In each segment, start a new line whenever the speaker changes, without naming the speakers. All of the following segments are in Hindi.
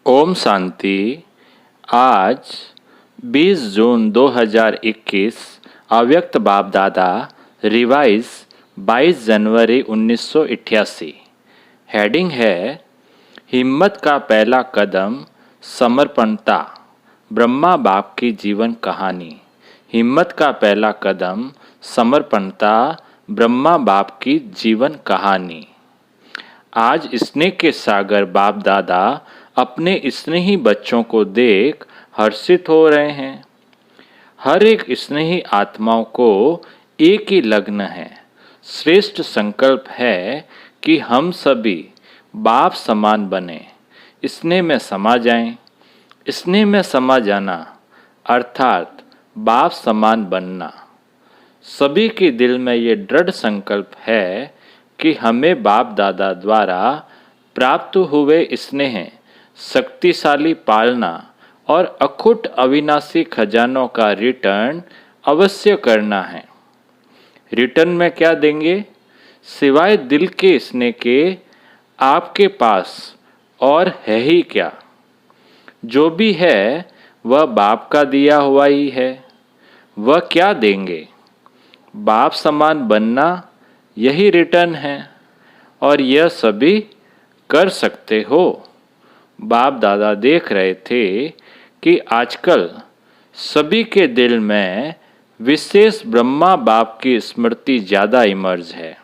ओम शांति। आज 20 जून 2021 अव्यक्त बाप दादा रिवाइज 22 जनवरी 1988। हेडिंग है हिम्मत का पहला कदम समर्पणता। ब्रह्मा बाप की जीवन कहानी। हिम्मत का पहला कदम समर्पणता। ब्रह्मा बाप की जीवन कहानी। आज स्नेह के सागर बाप दादा अपने स्नेही बच्चों को देख हर्षित हो रहे हैं। हर एक स्नेही आत्माओं को एक ही लग्न है। श्रेष्ठ संकल्प है कि हम सभी बाप समान बने, स्नेह में समा जाएं। स्नेह में समा जाना अर्थात बाप समान बनना। सभी के दिल में ये दृढ़ संकल्प है कि हमें बाप दादा द्वारा प्राप्त हुए स्नेह, शक्तिशाली पालना और अखुट अविनाशी खजानों का रिटर्न अवश्य करना है। रिटर्न में क्या देंगे सिवाय दिल के स्नेह के? आपके पास और है ही क्या? जो भी है वह बाप का दिया हुआ ही है। वह क्या देंगे? बाप समान बनना, यही रिटर्न है और यह सभी कर सकते हो। बाप दादा देख रहे थे कि आजकल सभी के दिल में विशेष ब्रह्मा बाप की स्मृति ज़्यादा इमर्ज है।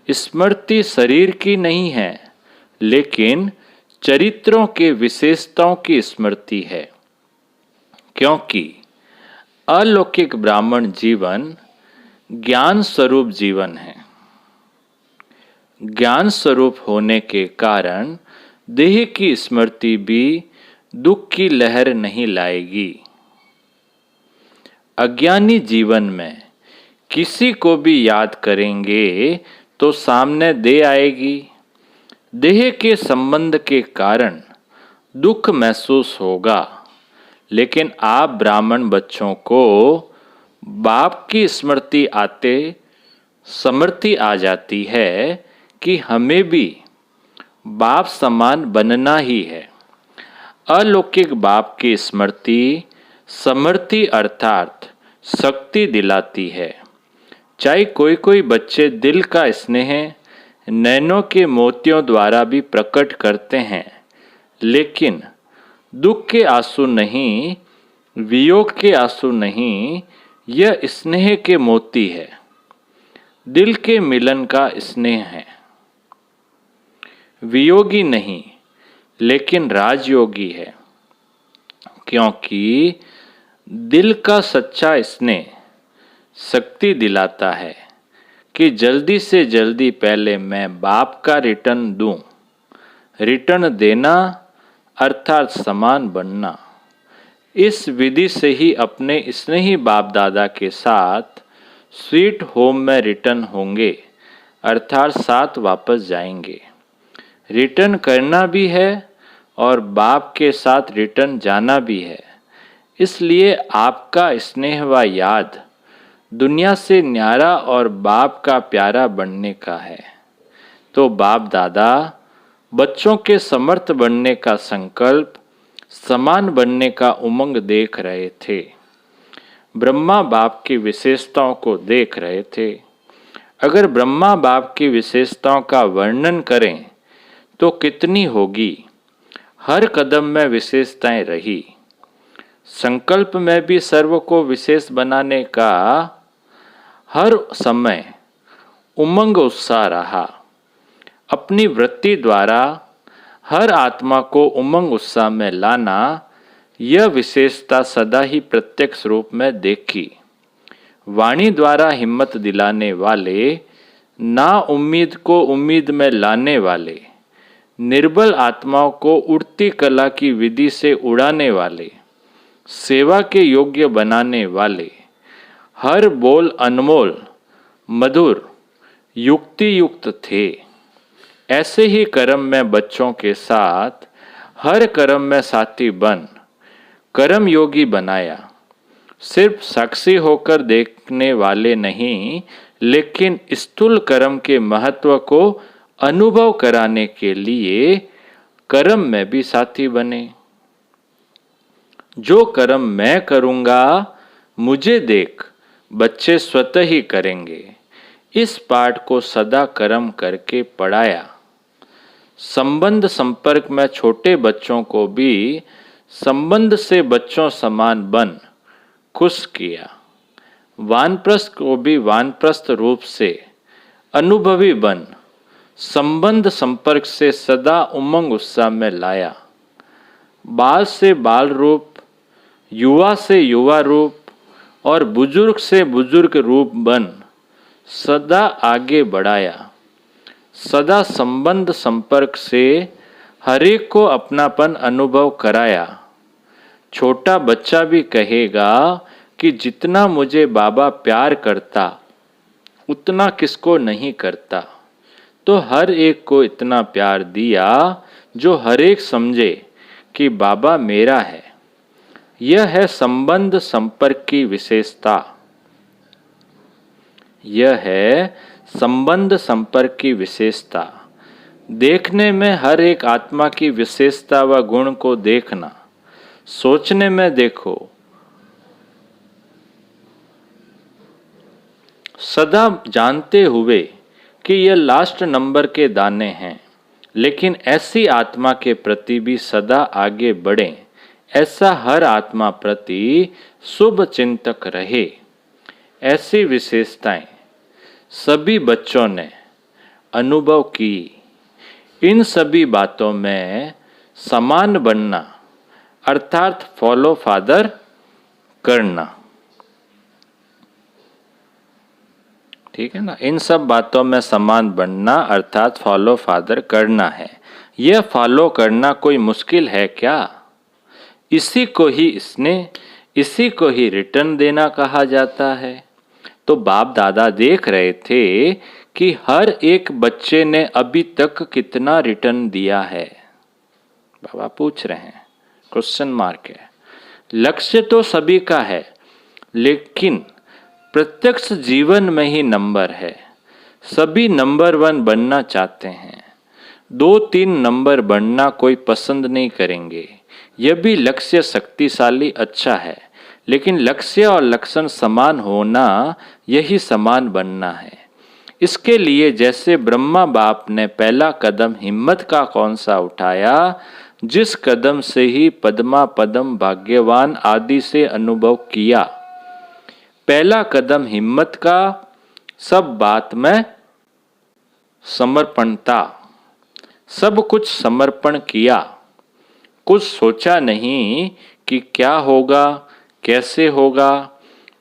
स्मृति शरीर की नहीं है, लेकिन चरित्रों के विशेषताओं की स्मृति है। क्योंकि अलौकिक ब्राह्मण जीवन ज्ञान स्वरूप जीवन है। ज्ञान स्वरूप होने के कारण देह की स्मृति भी दुख की लहर नहीं लाएगी। अज्ञानी जीवन में किसी को भी याद करेंगे तो सामने दे आएगी। देह के संबंध के कारण दुख महसूस होगा, लेकिन आप ब्राह्मण बच्चों को बाप की स्मृति आते समृद्धि आ जाती है कि हमें भी बाप समान बनना ही है। अलौकिक बाप की स्मृति समृद्धि अर्थात शक्ति दिलाती है। चाहे कोई कोई बच्चे दिल का स्नेह नैनों के मोतियों द्वारा भी प्रकट करते हैं, लेकिन दुख के आंसू नहीं, वियोग के आंसू नहीं, यह स्नेह के मोती है। दिल के मिलन का स्नेह है। वियोगी नहीं, लेकिन राजयोगी है। क्योंकि दिल का सच्चा स्नेह शक्ति दिलाता है कि जल्दी से जल्दी पहले मैं बाप का रिटर्न दूं। रिटर्न देना अर्थात समान बनना। इस विधि से ही अपने स्नेही बाप दादा के साथ स्वीट होम में रिटर्न होंगे, अर्थात साथ वापस जाएंगे। रिटर्न करना भी है और बाप के साथ रिटर्न जाना भी है। इसलिए आपका स्नेह व याद दुनिया से न्यारा और बाप का प्यारा बनने का है। तो बाप दादा बच्चों के समर्थ बनने का संकल्प, समान बनने का उमंग देख रहे थे। ब्रह्मा बाप की विशेषताओं को देख रहे थे। अगर ब्रह्मा बाप की विशेषताओं का वर्णन करें तो कितनी होगी। हर कदम में विशेषताएं रही। संकल्प में भी सर्व को विशेष बनाने का हर समय उमंग उत्साह रहा। अपनी वृत्ति द्वारा हर आत्मा को उमंग उत्साह में लाना, यह विशेषता सदा ही प्रत्यक्ष रूप में देखी। वाणी द्वारा हिम्मत दिलाने वाले, ना उम्मीद को उम्मीद में लाने वाले, निर्बल आत्माओं को उड़ती कला की विधि से उड़ाने वाले, सेवा के योग्य बनाने वाले, हर बोल अनमोल मधुर युक्ति युक्त थे। ऐसे ही कर्म में बच्चों के साथ हर कर्म में साथी बन कर्म योगी बनाया। सिर्फ साक्षी होकर देखने वाले नहीं, लेकिन स्थूल कर्म के महत्व को अनुभव कराने के लिए कर्म में भी साथी बने। जो कर्म मैं करूंगा मुझे देख बच्चे स्वतः ही करेंगे। इस पाठ को सदा कर्म करके पढ़ाया। संबंध संपर्क में छोटे बच्चों को भी संबंध से बच्चों समान बन खुश किया। वानप्रस्थ को भी वानप्रस्थ रूप से अनुभवी बन संबंध संपर्क से सदा उमंग उत्साह में लाया। बाल से बाल रूप, युवा से युवा रूप और बुजुर्ग से बुजुर्ग रूप बन सदा आगे बढ़ाया। सदा संबंध संपर्क से हरेक को अपनापन अनुभव कराया। छोटा बच्चा भी कहेगा कि जितना मुझे बाबा प्यार करता उतना किसको नहीं करता, तो हर एक को इतना प्यार दिया जो हर एक समझे कि बाबा मेरा है। यह है संबंध संपर्क की विशेषता। यह है संबंध संपर्क की विशेषता। देखने में हर एक आत्मा की विशेषता व गुण को देखना, सोचने में देखो। सदा जानते हुए कि यह लास्ट नंबर के दाने हैं, लेकिन ऐसी आत्मा के प्रति भी सदा आगे बढ़ें, ऐसा हर आत्मा प्रति शुभ चिंतक रहे। ऐसी विशेषताएं सभी बच्चों ने अनुभव की। इन सभी बातों में समान बनना अर्थात फॉलो फादर करना, ठीक है ना। इन सब बातों में समान बनना अर्थात फॉलो फादर करना है। यह फॉलो करना कोई मुश्किल है क्या? इसी को ही रिटर्न देना कहा जाता है। तो बाप दादा देख रहे थे कि हर एक बच्चे ने अभी तक कितना रिटर्न दिया है। बाबा पूछ रहे हैं, क्वेश्चन मार्क है। लक्ष्य तो सभी का है, लेकिन प्रत्यक्ष जीवन में ही नंबर है। सभी नंबर 1 बनना चाहते हैं, 2-3 नंबर बनना कोई पसंद नहीं करेंगे। यह भी लक्ष्य शक्तिशाली अच्छा है, लेकिन लक्ष्य और लक्षण समान होना यही समान बनना है। इसके लिए जैसे ब्रह्मा बाप ने पहला कदम हिम्मत का कौन सा उठाया, जिस कदम से ही पद्मा पदम भाग्यवान आदि से अनुभव किया। पहला कदम हिम्मत का, सब बात में समर्पणता, सब कुछ समर्पण किया। कुछ सोचा नहीं कि क्या होगा, कैसे होगा।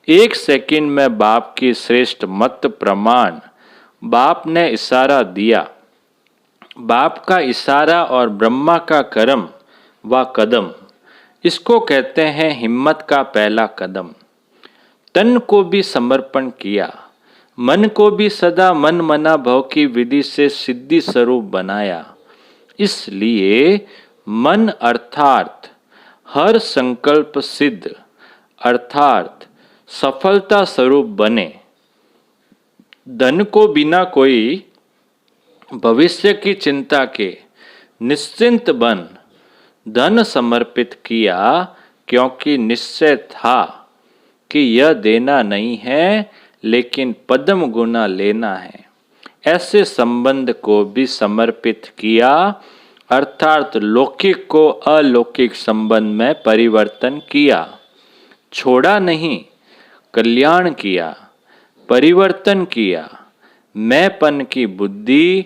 1 सेकंड में बाप की श्रेष्ठ मत प्रमाण, बाप ने इशारा दिया। बाप का इशारा और ब्रह्मा का कर्म व कदम, इसको कहते हैं हिम्मत का पहला कदम। तन को भी समर्पण किया, मन को भी सदा मन मना भव की विधि से सिद्धि स्वरूप बनाया। इसलिए मन अर्थात हर संकल्प सिद्ध अर्थात सफलता स्वरूप बने। धन को बिना कोई भविष्य की चिंता के निश्चिंत बन धन समर्पित किया, क्योंकि निश्चय था कि यह देना नहीं है, लेकिन पद्म गुना लेना है। ऐसे संबंध को भी समर्पित किया, अर्थात लौकिक को अलौकिक संबंध में परिवर्तन किया। छोड़ा नहीं, कल्याण किया, परिवर्तन किया। मैंपन की बुद्धि,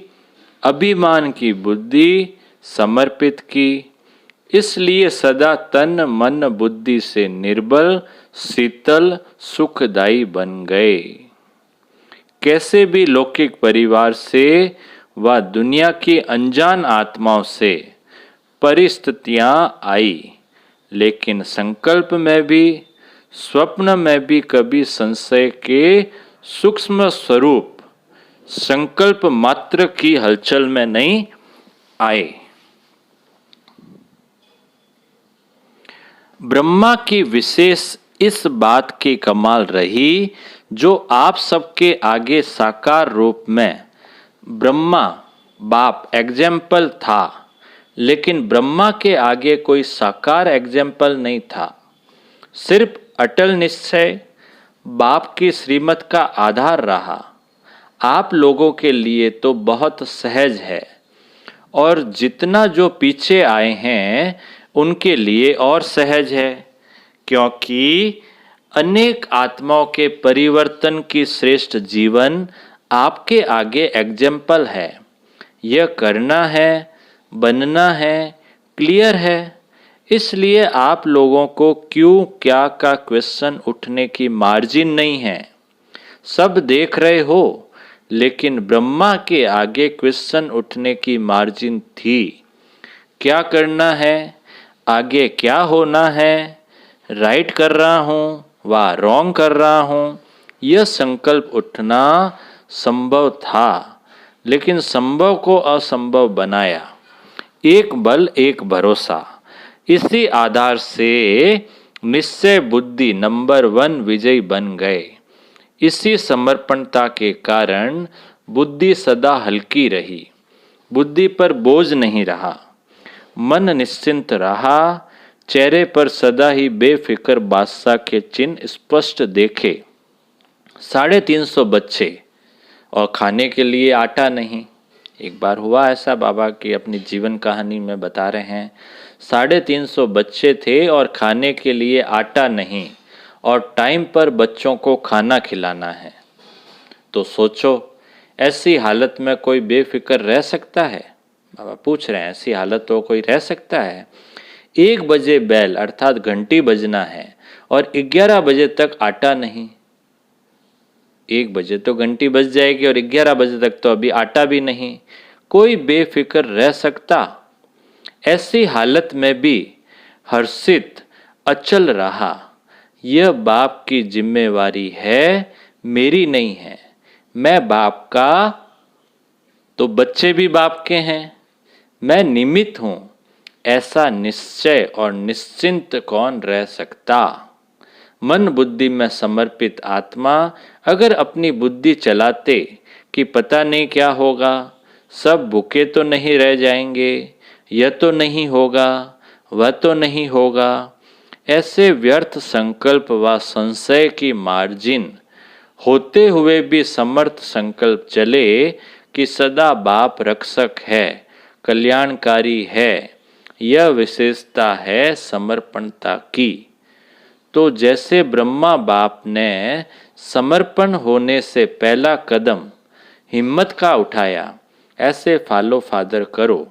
अभिमान की बुद्धि समर्पित की। इसलिए सदा तन मन बुद्धि से निर्बल, शीतल, सुखदायी बन गए। कैसे भी लौकिक परिवार से व दुनिया की अनजान आत्माओं से परिस्थितियां आई, लेकिन संकल्प में भी स्वप्न में भी कभी संशय के सूक्ष्म स्वरूप संकल्प मात्र की हलचल में नहीं आए। ब्रह्मा की विशेष इस बात की कमाल रही, जो आप सबके आगे साकार रूप में ब्रह्मा बाप एग्जाम्पल था। लेकिन ब्रह्मा के आगे कोई साकार एग्जाम्पल नहीं था। सिर्फ अटल निश्चय बाप की श्रीमत का आधार रहा। आप लोगों के लिए तो बहुत सहज है, और जितना जो पीछे आए हैं उनके लिए और सहज है, क्योंकि अनेक आत्माओं के परिवर्तन की श्रेष्ठ जीवन आपके आगे एग्जाम्पल है। यह करना है, बनना है, क्लियर है। इसलिए आप लोगों को क्यों क्या का क्वेश्चन उठने की मार्जिन नहीं है। सब देख रहे हो, लेकिन ब्रह्मा के आगे क्वेश्चन उठने की मार्जिन थी। क्या करना है, आगे क्या होना है, राइट कर रहा हूँ व रॉन्ग कर रहा हूँ, यह संकल्प उठना संभव था, लेकिन संभव को असंभव बनाया। एक बल एक भरोसा, इसी आधार से निश्चय बुद्धि नंबर 1 विजयी बन गए। इसी समर्पणता के कारण बुद्धि सदा हल्की रही, बुद्धि पर बोझ नहीं रहा, मन निश्चिंत रहा। चेहरे पर सदा ही बेफिक्र बादशाह के चिन्ह स्पष्ट देखे। 350 बच्चे और खाने के लिए आटा नहीं। एक बार हुआ ऐसा, बाबा की अपनी जीवन कहानी में बता रहे हैं। 350 बच्चे थे और खाने के लिए आटा नहीं, और टाइम पर बच्चों को खाना खिलाना है। तो सोचो, ऐसी हालत में कोई बेफिक्र रह सकता है? बाबा पूछ रहे हैं, ऐसी हालत तो कोई रह सकता है? 1 बजे बैल अर्थात घंटी बजना है और 11 बजे तक आटा नहीं। 1 बजे तो घंटी बज जाएगी और 11 बजे तक तो अभी आटा भी नहीं। कोई बेफिक्र रह सकता? ऐसी हालत में भी हर्षित अचल रहा। यह बाप की जिम्मेवारी है, मेरी नहीं है। मैं बाप का तो बच्चे भी बाप के हैं, मैं निमित्त हूं। ऐसा निश्चय और निश्चिंत कौन रह सकता? मन बुद्धि में समर्पित आत्मा अगर अपनी बुद्धि चलाते कि पता नहीं क्या होगा, सब भूखे तो नहीं रह जाएंगे, यह तो नहीं होगा, वह तो नहीं होगा, ऐसे व्यर्थ संकल्प व संशय की मार्जिन होते हुए भी समर्थ संकल्प चले कि सदा बाप रक्षक है, कल्याणकारी है, यह विशेषता है समर्पणता की। तो जैसे ब्रह्मा बाप ने समर्पण होने से पहला कदम हिम्मत का उठाया, ऐसे फॉलो फादर करो।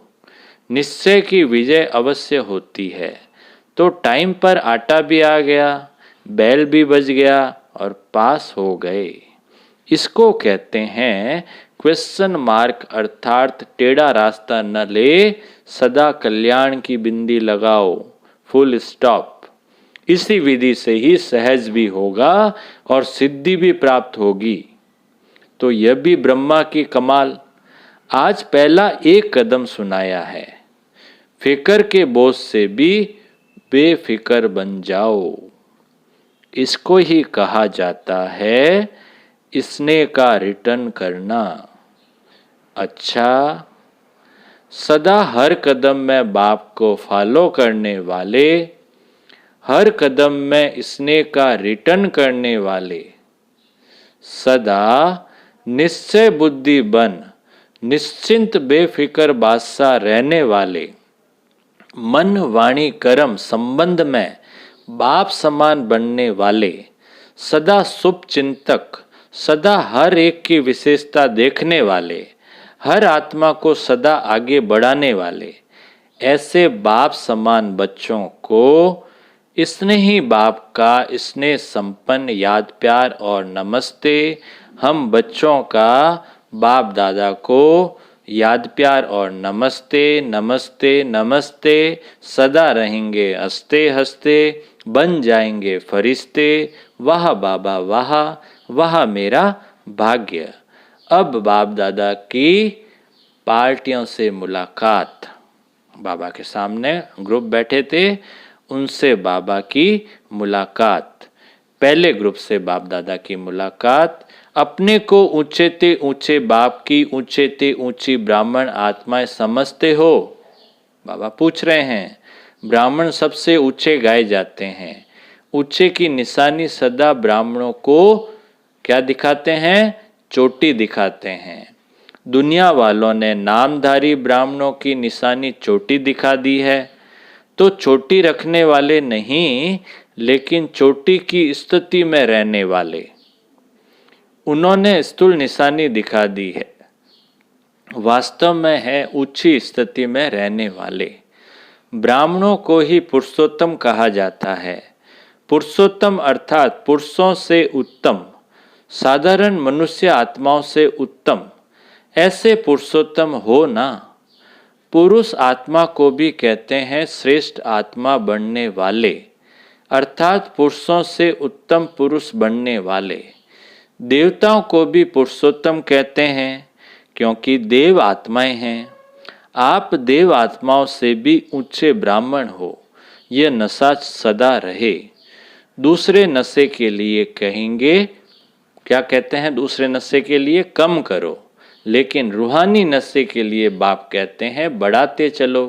निश्चय की विजय अवश्य होती है। तो टाइम पर आटा भी आ गया, बैल भी बज गया और पास हो गए। इसको कहते हैं क्वेश्चन मार्क, अर्थात टेढ़ा रास्ता न ले, सदा कल्याण की बिंदी लगाओ, फुल स्टॉप। इसी विधि से ही सहज भी होगा और सिद्धि भी प्राप्त होगी। तो यह भी ब्रह्मा की कमाल। आज पहला एक कदम सुनाया है। फिकर के बोझ से भी बेफिक्र बन जाओ। इसको ही कहा जाता है स्नेह का रिटर्न करना। अच्छा, सदा हर कदम में बाप को फॉलो करने वाले, हर कदम में स्नेह का रिटर्न करने वाले, सदा निश्चय बुद्धि बन निश्चिंत बेफिक्र बादशाह रहने वाले, मन वाणी कर्म संबंध में बाप समान बनने वाले, सदा शुभ चिंतक, सदा हर एक की विशेषता देखने वाले, हर आत्मा को सदा आगे बढ़ाने वाले, ऐसे बाप समान बच्चों को स्नेही बाप का स्नेह संपन्न याद प्यार और नमस्ते। हम बच्चों का बाप दादा को याद प्यार और नमस्ते नमस्ते नमस्ते। सदा रहेंगे हंसते हंसते, बन जाएंगे फरिश्ते। वाह बाबा वाह, वाह मेरा भाग्य। अब बाप दादा की पार्टियों से मुलाकात। बाबा के सामने ग्रुप बैठे थे, उनसे बाबा की मुलाकात। पहले ग्रुप से बाप दादा की मुलाकात। अपने को ऊंचे ते ऊंचे बाप की ऊंचे ते ऊंची ब्राह्मण आत्माएं समझते हो? बाबा पूछ रहे हैं, ब्राह्मण सबसे ऊंचे गाए जाते हैं। ऊंचे की निशानी सदा ब्राह्मणों को क्या दिखाते हैं? चोटी दिखाते हैं। दुनिया वालों ने नामधारी ब्राह्मणों की निशानी चोटी दिखा दी है, तो चोटी रखने वाले नहीं, लेकिन चोटी की स्थिति में रहने वाले, उन्होंने स्थूल निशानी दिखा दी है। वास्तव में है ऊंची स्थिति में रहने वाले। ब्राह्मणों को ही पुरुषोत्तम कहा जाता है। पुरुषोत्तम अर्थात पुरुषों से उत्तम, साधारण मनुष्य आत्माओं से उत्तम, ऐसे पुरुषोत्तम हो ना। पुरुष आत्मा को भी कहते हैं श्रेष्ठ आत्मा बनने वाले, अर्थात पुरुषों से उत्तम पुरुष बनने वाले। देवताओं को भी पुरुषोत्तम कहते हैं, क्योंकि देव आत्माएं हैं। आप देव आत्माओं से भी ऊंचे ब्राह्मण हो, यह नशा सदा रहे। दूसरे नशे के लिए कहेंगे, क्या कहते हैं? दूसरे नशे के लिए कम करो, लेकिन रूहानी नशे के लिए बाप कहते हैं बढ़ाते चलो,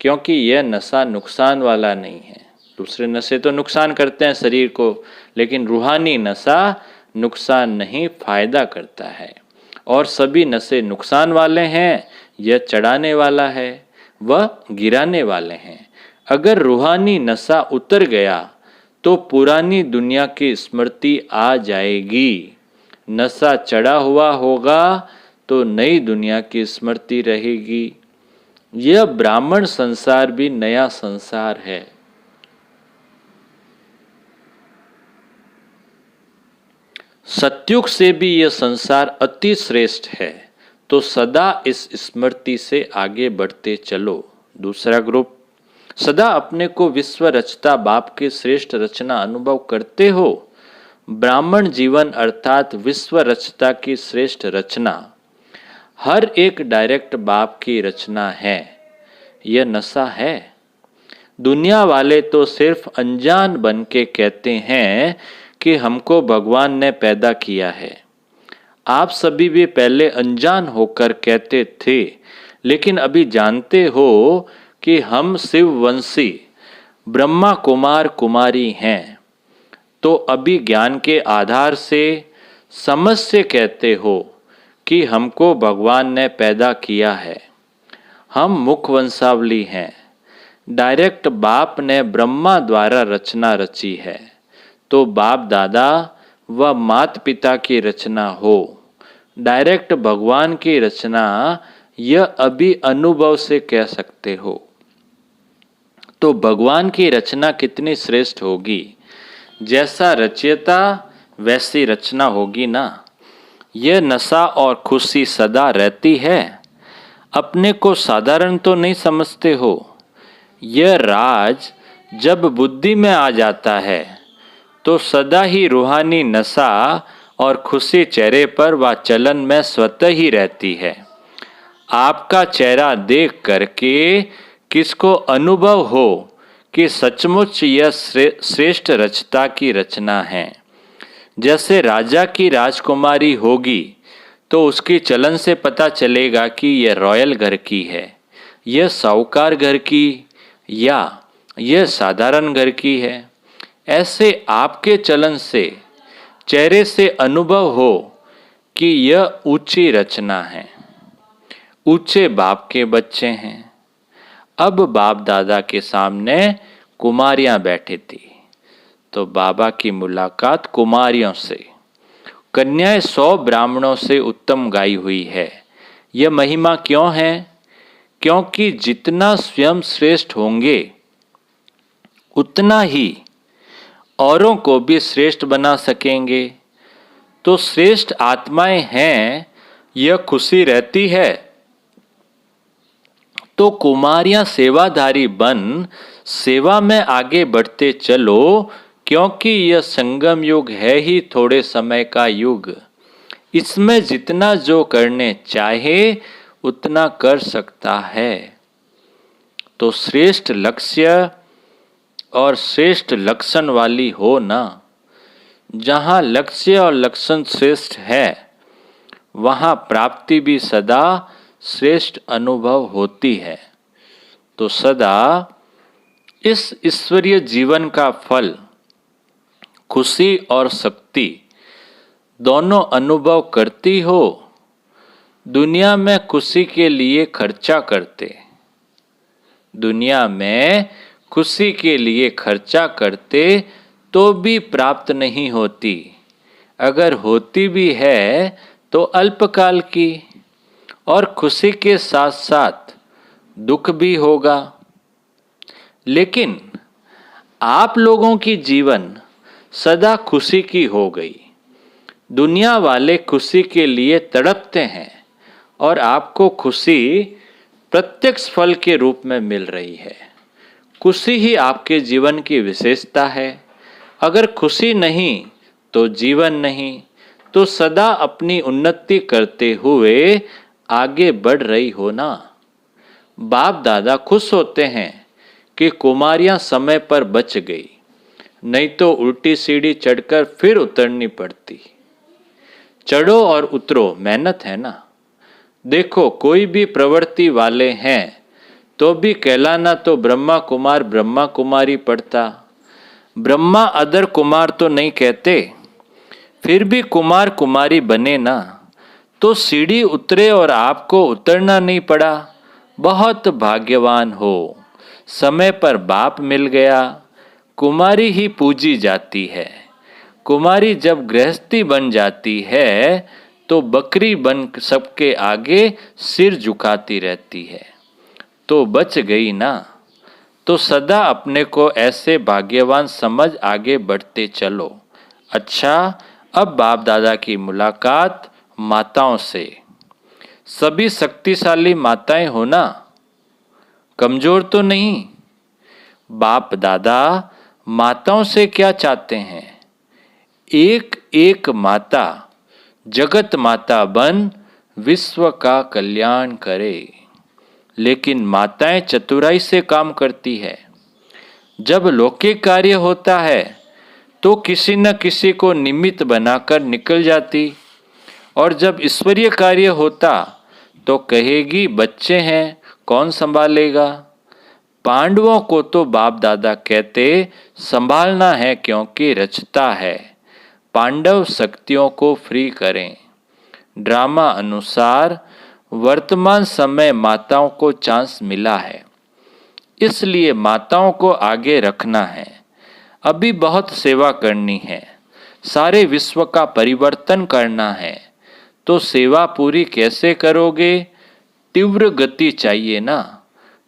क्योंकि यह नशा नुकसान वाला नहीं है। दूसरे नशे तो नुकसान करते हैं शरीर को, लेकिन रूहानी नशा नुकसान नहीं, फायदा करता है। और सभी नशे नुकसान वाले हैं, यह चढ़ाने वाला है, वह गिराने वाले हैं। अगर रूहानी नशा उतर गया तो पुरानी दुनिया की स्मृति आ जाएगी। नशा चढ़ा हुआ होगा तो नई दुनिया की स्मृति रहेगी। यह ब्राह्मण संसार भी नया संसार है। सत्युग से भी यह संसार अति श्रेष्ठ है, तो सदा इस स्मृति से आगे बढ़ते चलो। दूसरा ग्रुप, सदा अपने को विश्व रचता बाप के श्रेष्ठ रचना अनुभव करते हो। ब्राह्मण जीवन अर्थात विश्व रचता की श्रेष्ठ रचना, हर एक डायरेक्ट बाप की रचना है। यह नशा है। दुनिया वाले तो सिर्फ अनजान बन के कहते हैं कि हमको भगवान ने पैदा किया है। आप सभी भी पहले अनजान होकर कहते थे, लेकिन अभी जानते हो कि हम शिववंशी ब्रह्मा कुमार कुमारी हैं। तो अभी ज्ञान के आधार से समझ से कहते हो कि हमको भगवान ने पैदा किया है। हम मुख वंशावली हैं। डायरेक्ट बाप ने ब्रह्मा द्वारा रचना रची है, तो बाप दादा व मात पिता की रचना हो। डायरेक्ट भगवान की रचना यह अभी अनुभव से कह सकते हो। तो भगवान की रचना कितनी श्रेष्ठ होगी। जैसा रचयिता वैसी रचना होगी ना। यह नशा और खुशी सदा रहती है। अपने को साधारण तो नहीं समझते हो। यह राज जब बुद्धि में आ जाता है तो सदा ही रूहानी नशा और खुशी चेहरे पर व चलन में स्वतः ही रहती है। आपका चेहरा देख करके किसको अनुभव हो कि सचमुच यह श्रेष्ठ रचता की रचना है। जैसे राजा की राजकुमारी होगी तो उसकी चलन से पता चलेगा कि यह रॉयल घर की है, यह साहूकार घर की या यह साधारण घर की है। ऐसे आपके चलन से, चेहरे से अनुभव हो कि यह ऊंची रचना है, ऊंचे बाप के बच्चे हैं। अब बाप दादा के सामने कुमारियां बैठी थी, तो बाबा की मुलाकात कुमारियों से। कन्याएं 100 ब्राह्मणों से उत्तम गाई हुई है। यह महिमा क्यों है? क्योंकि जितना स्वयं श्रेष्ठ होंगे उतना ही औरों को भी श्रेष्ठ बना सकेंगे। तो श्रेष्ठ आत्माएं हैं, यह खुशी रहती है। तो कुमारियां सेवाधारी बन सेवा में आगे बढ़ते चलो, क्योंकि यह संगम युग है ही थोड़े समय का युग। इसमें जितना जो करने चाहे उतना कर सकता है। तो श्रेष्ठ लक्ष्य और श्रेष्ठ लक्षण वाली हो ना। जहाँ लक्ष्य और लक्षण श्रेष्ठ है, वहाँ प्राप्ति भी सदा श्रेष्ठ अनुभव होती है। तो सदा इस ईश्वरीय जीवन का फल खुशी और शक्ति दोनों अनुभव करती हो। दुनिया में खुशी के लिए खर्चा करते, दुनिया में खुशी के लिए खर्चा करते तो भी प्राप्त नहीं होती। अगर होती भी है तो अल्पकाल की, और खुशी के साथ साथ दुख भी होगा। लेकिन आप लोगों की जीवन सदा खुशी की हो गई। दुनिया वाले खुशी के लिए तड़पते हैं और आपको खुशी प्रत्यक्ष फल के रूप में मिल रही है। खुशी ही आपके जीवन की विशेषता है। अगर खुशी नहीं तो जीवन नहीं, तो सदा अपनी उन्नति करते हुए आगे बढ़ रही हो ना। बाप दादा खुश होते हैं कि कुमारियां समय पर बच गई, नहीं तो उल्टी सीढ़ी चढ़कर फिर उतरनी पड़ती। चढ़ो और उतरो, मेहनत है ना। देखो कोई भी प्रवृत्ति वाले हैं तो भी कहलाना तो ब्रह्मा कुमार ब्रह्मा कुमारी पड़ता। ब्रह्मा अदर कुमार तो नहीं कहते, फिर भी कुमार कुमारी बने ना, तो सीढ़ी उतरे और आपको उतरना नहीं पड़ा। बहुत भाग्यवान हो, समय पर बाप मिल गया। कुमारी ही पूजी जाती है। कुमारी जब गृहस्थी बन जाती है तो बकरी बन सबके आगे सिर झुकाती रहती है। तो बच गई ना। तो सदा अपने को ऐसे भाग्यवान समझ आगे बढ़ते चलो। अच्छा, अब बाप दादा की मुलाकात माताओं से। सभी शक्तिशाली माताएं हो ना, कमजोर तो नहीं। बाप दादा माताओं से क्या चाहते हैं? एक एक माता जगत माता बन विश्व का कल्याण करे। लेकिन माताएं चतुराई से काम करती है। जब लौकिक कार्य होता है तो किसी न किसी को निमित्त बनाकर निकल जाती, और जब ईश्वरीय कार्य होता तो कहेगी बच्चे हैं कौन संभालेगा। पांडवों को तो बाप दादा कहते संभालना है क्योंकि रचता है। पांडव शक्तियों को फ्री करें। ड्रामा अनुसार वर्तमान समय माताओं को चांस मिला है, इसलिए माताओं को आगे रखना है। अभी बहुत सेवा करनी है, सारे विश्व का परिवर्तन करना है। तो सेवा पूरी कैसे करोगे? तीव्र गति चाहिए ना।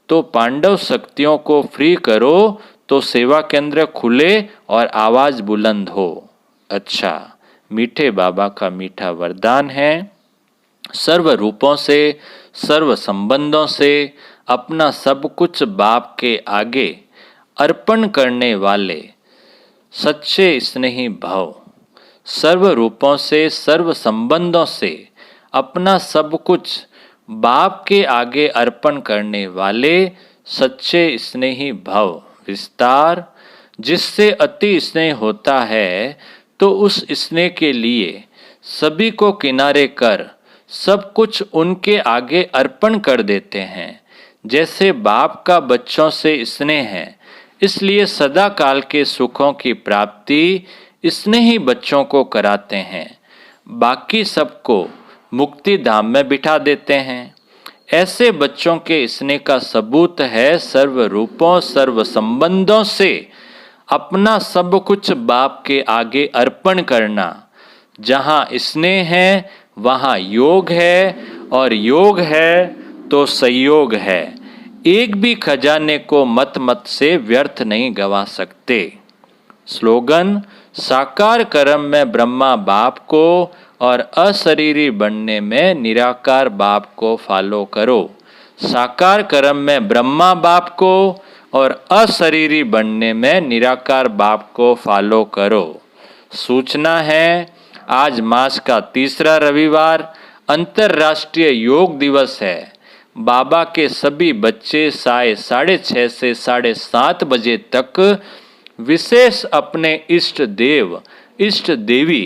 तो पांडव शक्तियों को फ्री करो तो सेवा केंद्र खुले और आवाज बुलंद हो। अच्छा, मीठे बाबा का मीठा वरदान है। सर्व रूपों से, सर्व संबंधों से अपना सब कुछ बाप के आगे अर्पण करने वाले सच्चे स्नेही भव। सर्व रूपों से, सर्व संबंधों से अपना सब कुछ बाप के आगे अर्पण करने वाले सच्चे स्नेही भव। विस्तार, जिससे अति स्नेह होता है तो उस स्नेह के लिए सभी को किनारे कर सब कुछ उनके आगे अर्पण कर देते हैं। जैसे बाप का बच्चों से स्नेह है, इसलिए सदा काल के सुखों की प्राप्ति स्नेही बच्चों को कराते हैं। बाकी सबको मुक्ति धाम में बिठा देते हैं। ऐसे बच्चों के स्नेह का सबूत है सर्व रूपों, सर्व संबंधों से अपना सब कुछ बाप के आगे अर्पण करना। जहाँ स्नेह है वहाँ योग है, और योग है तो संयोग है। एक भी खजाने को मत मत से व्यर्थ नहीं गवा सकते। स्लोगन, साकार कर्म में ब्रह्मा बाप को और अशरीरी बनने में निराकार बाप को फॉलो करो। साकार कर्म में ब्रह्मा बाप को और अशरीरी बनने में निराकार बाप को फॉलो करो। सूचना है, आज मास का तीसरा रविवार अंतर्राष्ट्रीय योग दिवस है। बाबा के सभी बच्चे 6:30 से 7:30 बजे तक विशेष अपने इष्ट देव, इष्ट देवी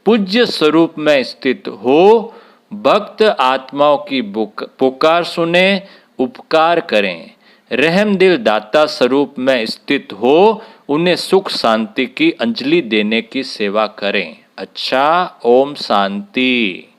पूज्य स्वरूप में स्थित हो भक्त आत्माओं की पुकार सुने, उपकार करें। रहम दिल दाता स्वरूप में स्थित हो, उन्हें सुख शांति की अंजलि देने की सेवा करें। अच्छा, ओम शांति।